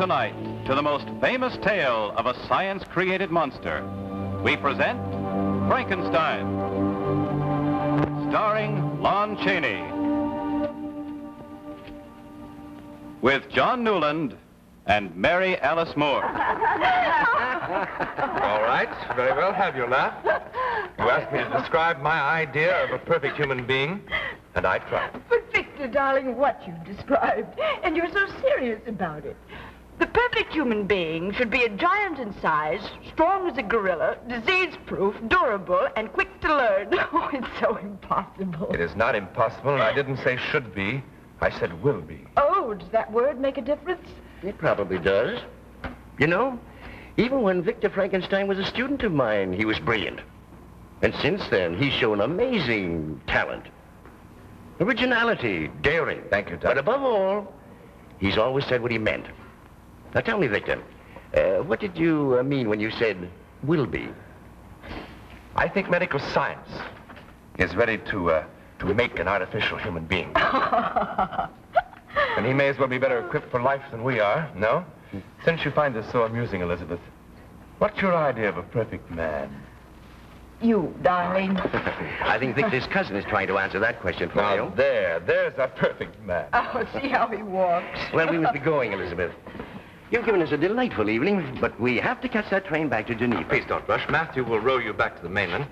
tonight to the most famous tale of a science-created monster. We present Frankenstein, starring Lon Chaney, with John Newland and Mary Alice Moore. All right, very well, have your laugh. You asked me to describe my idea of a perfect human being, and I tried. But Victor, darling, what you described, and you're so serious about it. The perfect human being should be a giant in size, strong as a gorilla, disease-proof, durable, and quick to learn. Oh, it's so impossible. It is not impossible, and I didn't say should be. I said will be. Oh, does that word make a difference? It probably does. You know, even when Victor Frankenstein was a student of mine, he was brilliant. And since then, he's shown amazing talent, originality, daring. Thank you, Doc. But above all, he's always said what he meant. Now tell me, Victor, what did you mean when you said will be? I think medical science is ready to make an artificial human being. And he may as well be better equipped for life than we are, no? Since you find this so amusing, Elizabeth, what's your idea of a perfect man? You, darling. I think Victor's cousin is trying to answer that question for you. Now, there's a perfect man. Oh, see how he walks. Well, we must be going, Elizabeth. You've given us a delightful evening, but we have to catch that train back to Geneva. Please don't rush. Matthew will row you back to the mainland.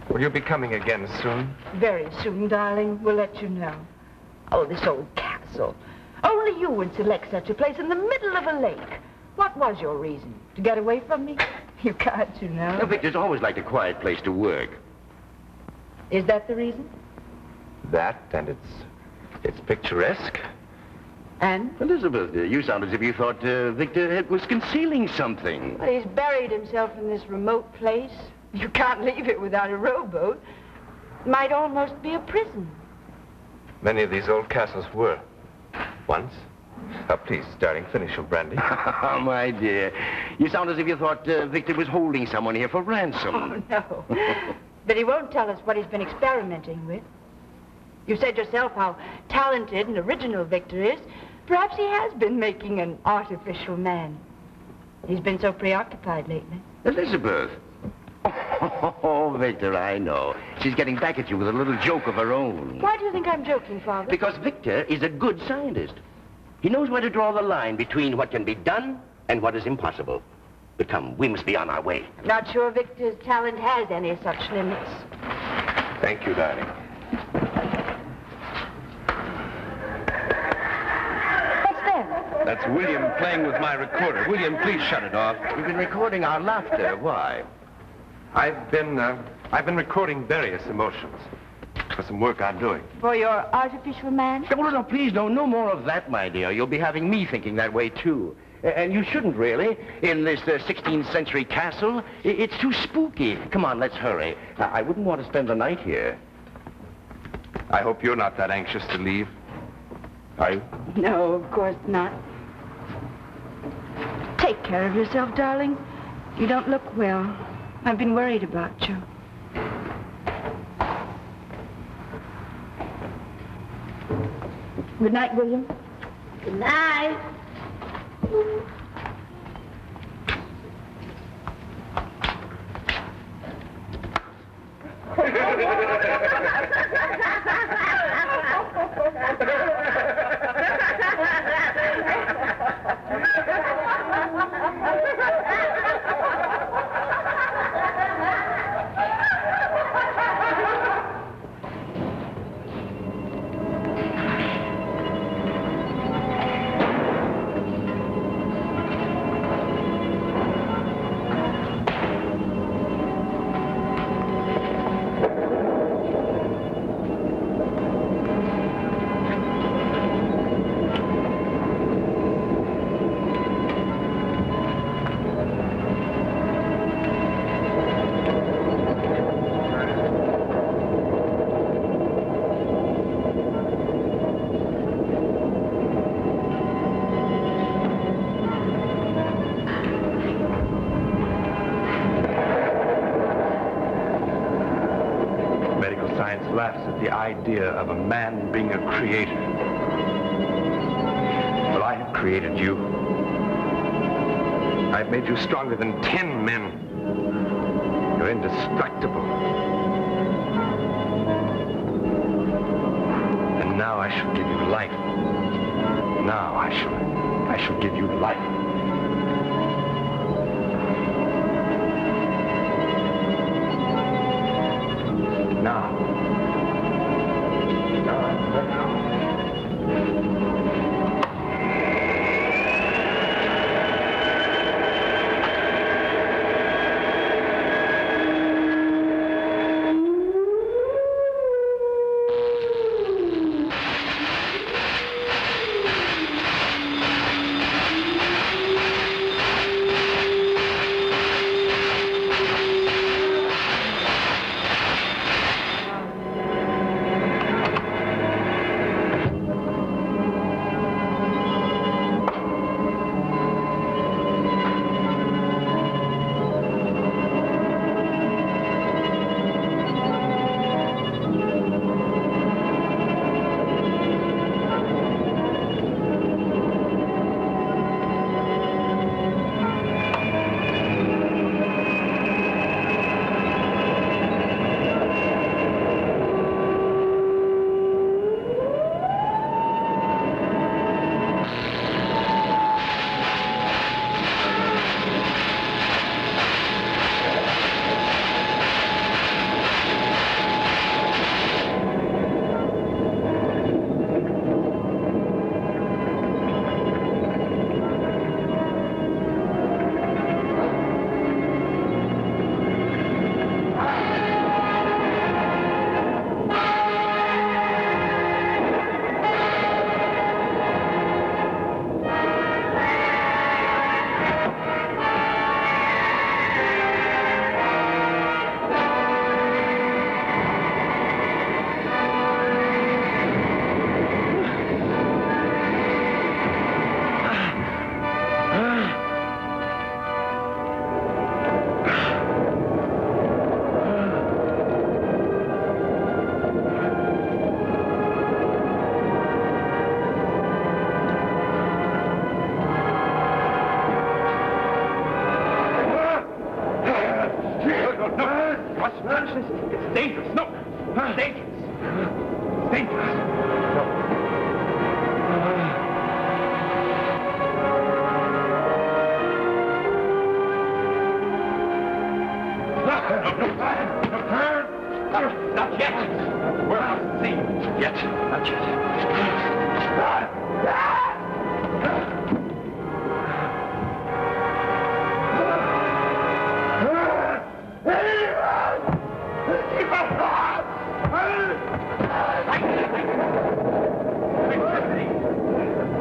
Will you be coming again soon? Very soon, darling. We'll let you know. Oh, this old castle. Only you would select such a place in the middle of a lake. What was your reason? To get away from me? You can't, you know. Now, Victor's always liked a quiet place to work. Is that the reason? That, and it's picturesque. And? Elizabeth, you sound as if you thought Victor was concealing something. Well, he's buried himself in this remote place. You can't leave it without a rowboat. Might almost be a prison. Many of these old castles were. Once. Please, darling, finish your brandy. Oh, my dear. You sound as if you thought Victor was holding someone here for ransom. Oh, no. But he won't tell us what he's been experimenting with. You said yourself how talented and original Victor is. Perhaps he has been making an artificial man. He's been so preoccupied lately. Elizabeth. Oh, Victor, I know. She's getting back at you with a little joke of her own. Why do you think I'm joking, Father? Because Victor is a good scientist. He knows where to draw the line between what can be done and what is impossible. But come, we must be on our way. I'm not sure Victor's talent has any such limits. Thank you, darling. What's that? That's William playing with my recorder. William, please shut it off. You've been recording our laughter. Why? I've been recording various emotions for some work I'm doing. For your artificial man? No, please, no more of that, my dear. You'll be having me thinking that way, too. And you shouldn't, really. In this 16th century castle, it's too spooky. Come on, let's hurry. I wouldn't want to spend the night here. I hope you're not that anxious to leave. Are you? No, of course not. Take care of yourself, darling. You don't look well. I've been worried about you. Good night, William. Good night. laughs at the idea of a man being a creator. Well, I have created you. I've made you stronger than 10 men. You're indestructible. And now I shall give you life. Now I shall give you life. Now. It's dangerous. No. It's dangerous. It's dangerous. No. Not yet. We're not seen yet. Not yet.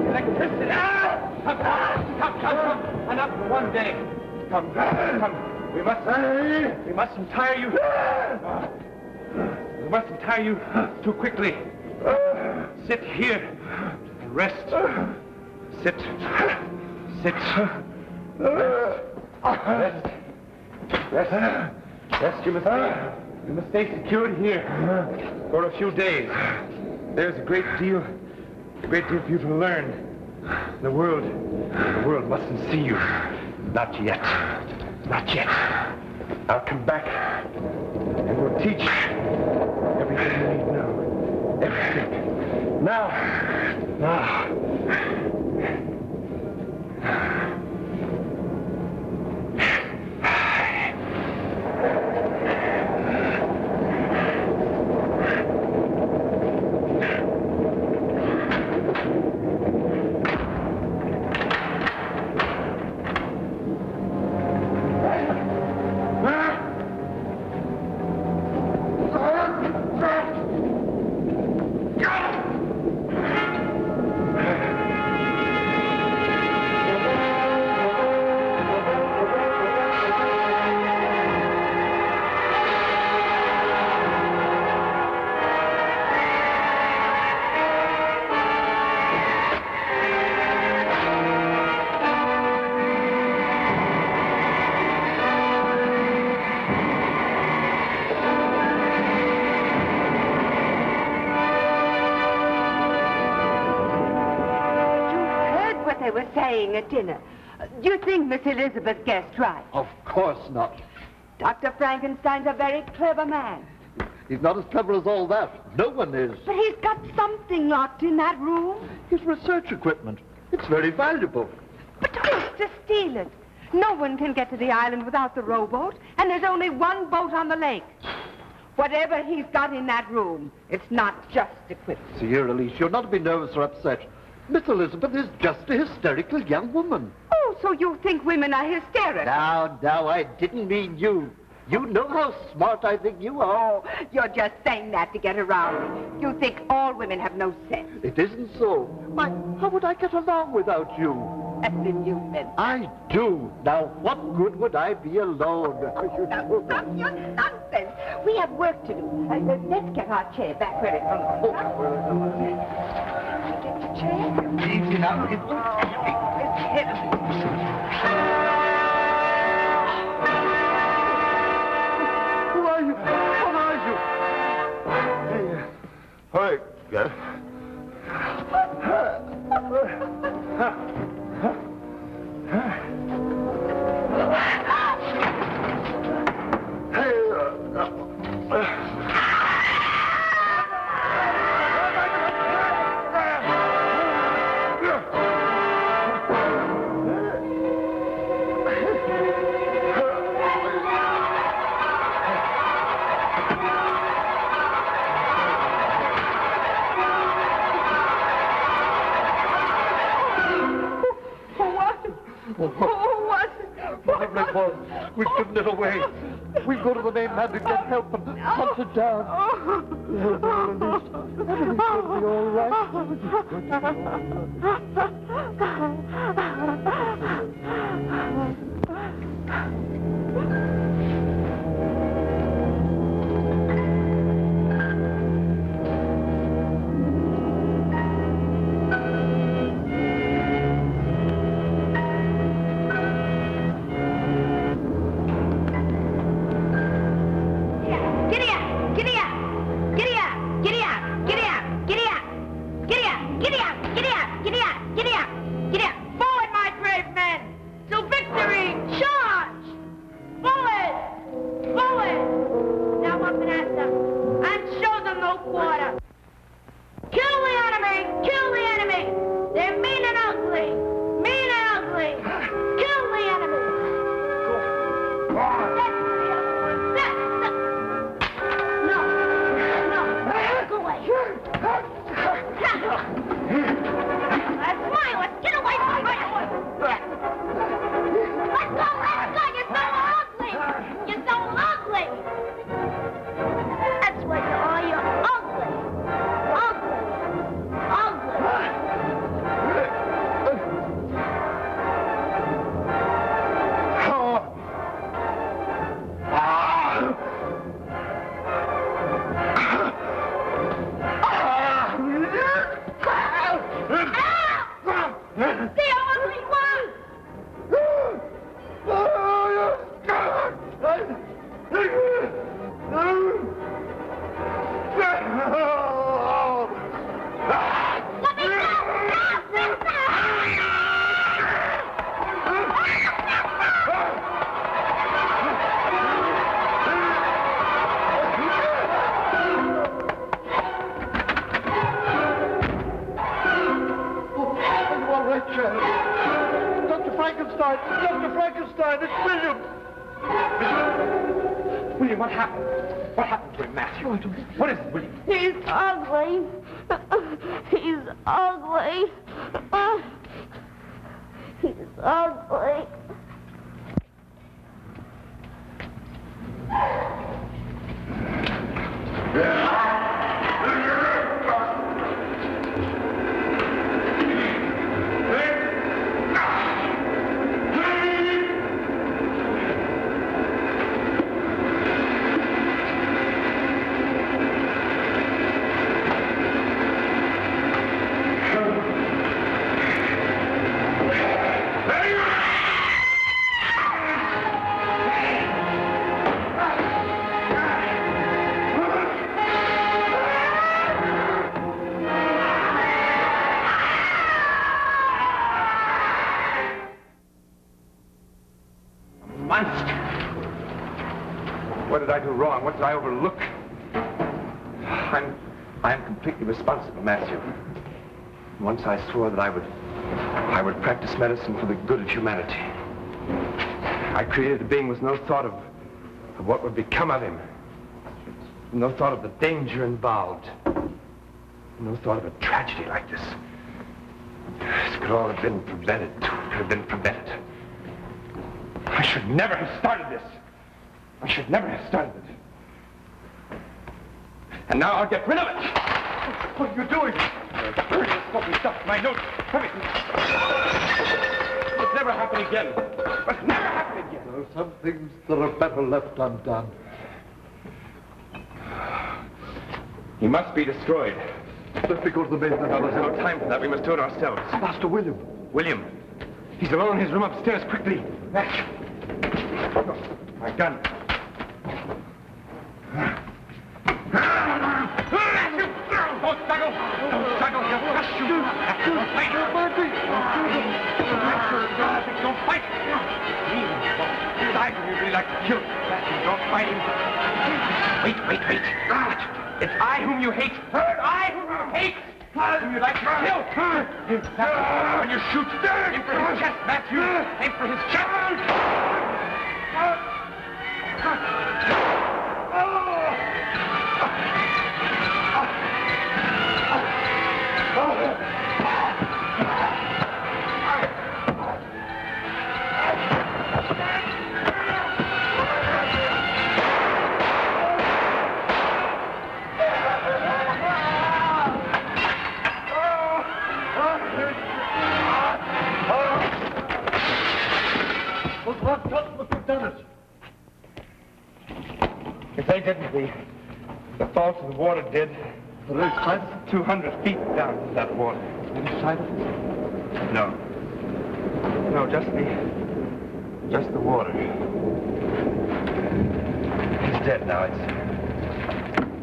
Electricity! Come. Enough for one day. Come. We mustn't tire you. We mustn't tire you too quickly. Sit here and rest. Sit. Rest. You must stay secured here for a few days. There's a great deal for you to learn. The world mustn't see you. Not yet. I'll come back and we'll teach everything you need to know. Everything. Now. saying at dinner. Do you think Miss Elizabeth guessed right? Of course not. Dr. Frankenstein's a very clever man. He's not as clever as all that. No one is. But he's got something locked in that room. His research equipment. It's very valuable. But who's to steal it? No one can get to the island without the rowboat, and there's only one boat on the lake. Whatever he's got in that room, it's not just equipment. See here, Elise, you're not to be nervous or upset. Miss Elizabeth is just a hysterical young woman. Oh, so you think women are hysterical? Now, I didn't mean you. You know how smart I think you are. Oh, you're just saying that to get around me. You think all women have no sense. It isn't so. Why, how would I get along without you? As in you meant. I do. Now, what good would I be alone? Now, stop your nonsense. We have work to do. Let's get our chair back where it belongs. Get your chair. Easy now. It's heavy. What are you? Hey, all right, guys. We've given it away. We'll go to the mainland and get help and hunt it down. Everything's going to be all right. Everything's going to be Dr. Frankenstein! Dr. Frankenstein! It's William! William, what happened? What happened to him, Matthew? What is it, William? He's ugly. He's ugly. He's ugly. I do wrong? What did I overlook? I'm completely responsible, Matthew. Once I swore that I would practice medicine for the good of humanity. I created a being with no thought of what would become of him. No thought of the danger involved. No thought of a tragedy like this. This could all have been prevented. It could have been prevented. I should never have started this. I should never have started it. And now I'll get rid of it. What are you doing? Burn this fucking stuff, my notes, everything. It'll never happen again. It'll never happen again. There are some things that are better left undone. He must be destroyed. Let me go to the main. No, there's no time for that. We must do it ourselves. Master William. William. He's alone in his room upstairs. Quickly. Match. My gun. Matthew! Don't struggle! Don't struggle! He'll crush you! Don't fight! Don't fight! It's I who you'd really like to kill. Matthew, don't fight him. Wait. It's I whom you hate. I whom you hate. Whom you'd like to kill. When you shoot, aim for his chest, Matthew. Aim for his chest. If they didn't, the fault of the water did. There is sight? 200 feet down to that water. Any sight of it? No, just the water. He's dead now.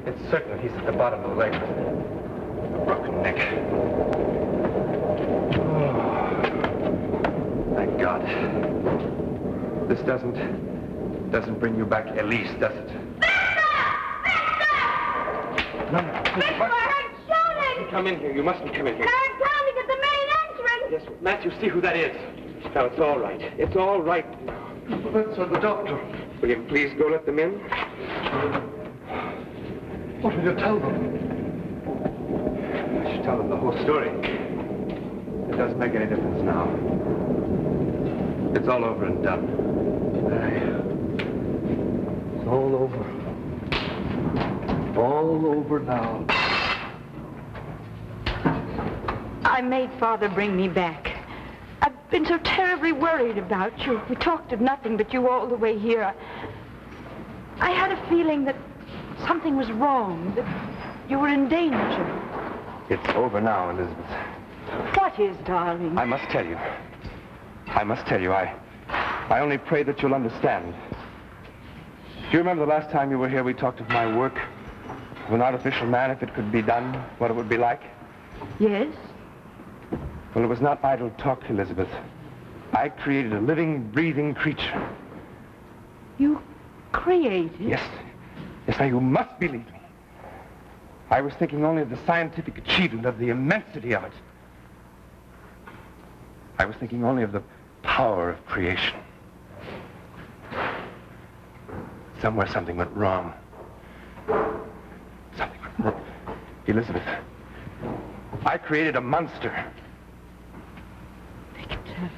It's certain he's at the bottom of the lake with a broken neck. Oh, thank God. This doesn't bring you back Elise, does it? No. Victor, I heard shouting! Come in here. You mustn't come in here. I heard pounding at the main entrance! Yes, Matthew, see who that is. Now, it's all right. It's all right now. Professor, the doctor. William, please go let them in. What will you tell them? I should tell them the whole story. It doesn't make any difference now. It's all over and done. It's all over. All over now. I made Father bring me back. I've been so terribly worried about you. We talked of nothing but you all the way here. I had a feeling that something was wrong, that you were in danger. It's over now, Elizabeth. What is, darling? I must tell you. I only pray that you'll understand. Do you remember the last time you were here, we talked of my work? Of an artificial man, if it could be done, what it would be like? Yes? Well, it was not idle talk, Elizabeth. I created a living, breathing creature. You created? Yes. Yes, now you must believe me. I was thinking only of the scientific achievement, of the immensity of it. I was thinking only of the power of creation. Somewhere something went wrong. Something went wrong. Elizabeth, I created a monster. Victor.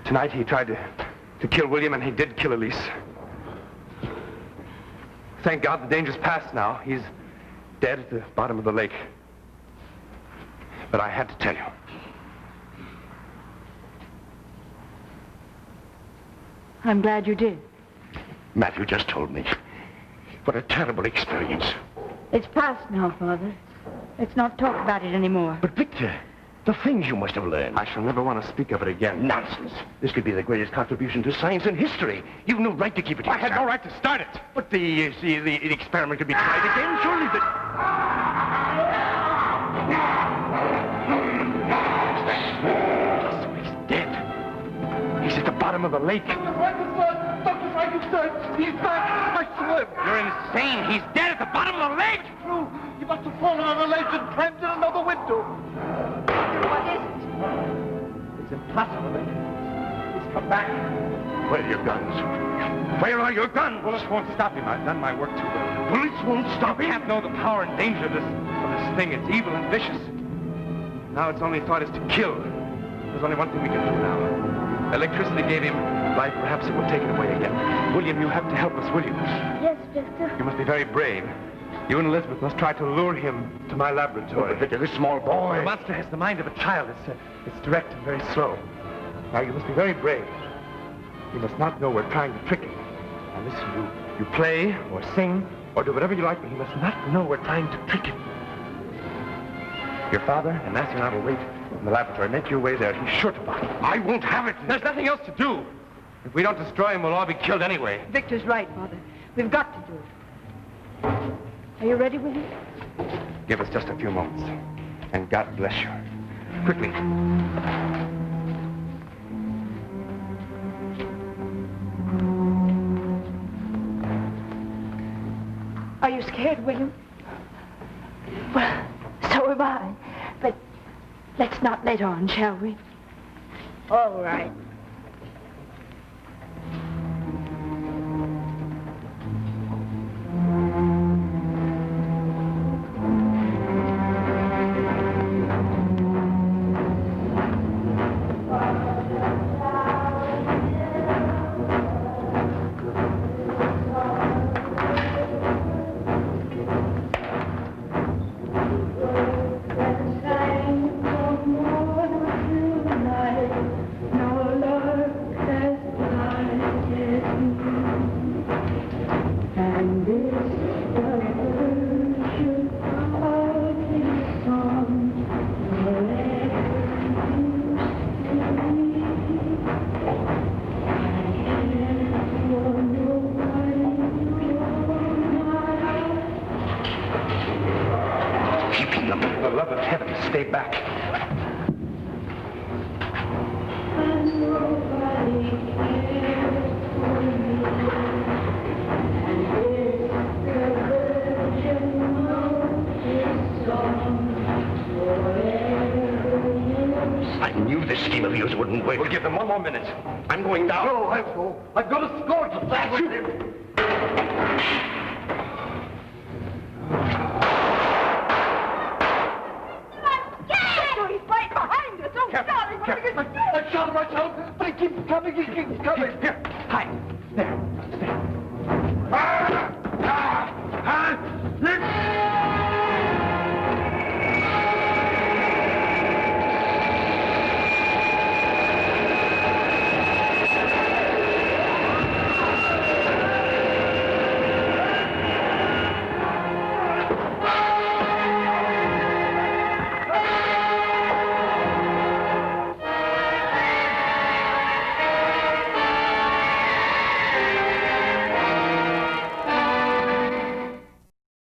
Tonight he tried to kill William, and he did kill Elise. Thank God the danger's past now. He's dead at the bottom of the lake. But I had to tell you. I'm glad you did. Matthew just told me. What a terrible experience. It's past now, Father. Let's not talk about it anymore. But Victor, the things you must have learned. I shall never want to speak of it again. Nonsense. This could be the greatest contribution to science and history. You've no right to keep it to I had no right to start it. But the experiment could be tried again, surely. So he's dead. He's at the bottom of the lake. Dr. Frankenstein! He's back! I saw him! You're insane. He's dead at the bottom of the lake. True. He must have fallen on a ledge and climbed in another window. What is it? It's impossible. He's come back. Where are your guns? Where are your guns? Bullets won't stop him. I've done my work too well. Bullets won't stop You him. can't know the power and danger of this thing. It's evil and vicious. Now its only thought is to kill. There's only one thing we can do now. Electricity gave him life. Perhaps it will take it away again. William, you have to help us, will you? Yes, Victor. You must be very brave. You and Elizabeth must try to lure him to my laboratory. Victor, this small boy. The monster has the mind of a child. It's direct and very slow. Now, you must be very brave. You must not know we're trying to trick him. Now, listen, you play or sing or do whatever you like, but he must not know we're trying to trick him. Your father and Master and I will wait in the laboratory. Make your way there. He's sure to find him. I won't have it. There's nothing else to do. If we don't destroy him, we'll all be killed anyway. Victor's right, Father. We've got to do it. Are you ready, Willie? Give us just a few moments. And God bless you. Quickly. Are you scared, William? Well, so am I. But let's not let on, shall we? All right. For the love of heaven, stay back. I knew this scheme of yours wouldn't work. We'll give them one more minute. I'm going down. No, I will. I've got a score to settle with him. He's right behind us. Oh, darling, what are you doing? I shot him, but he keeps coming. He keeps coming. Here, hide.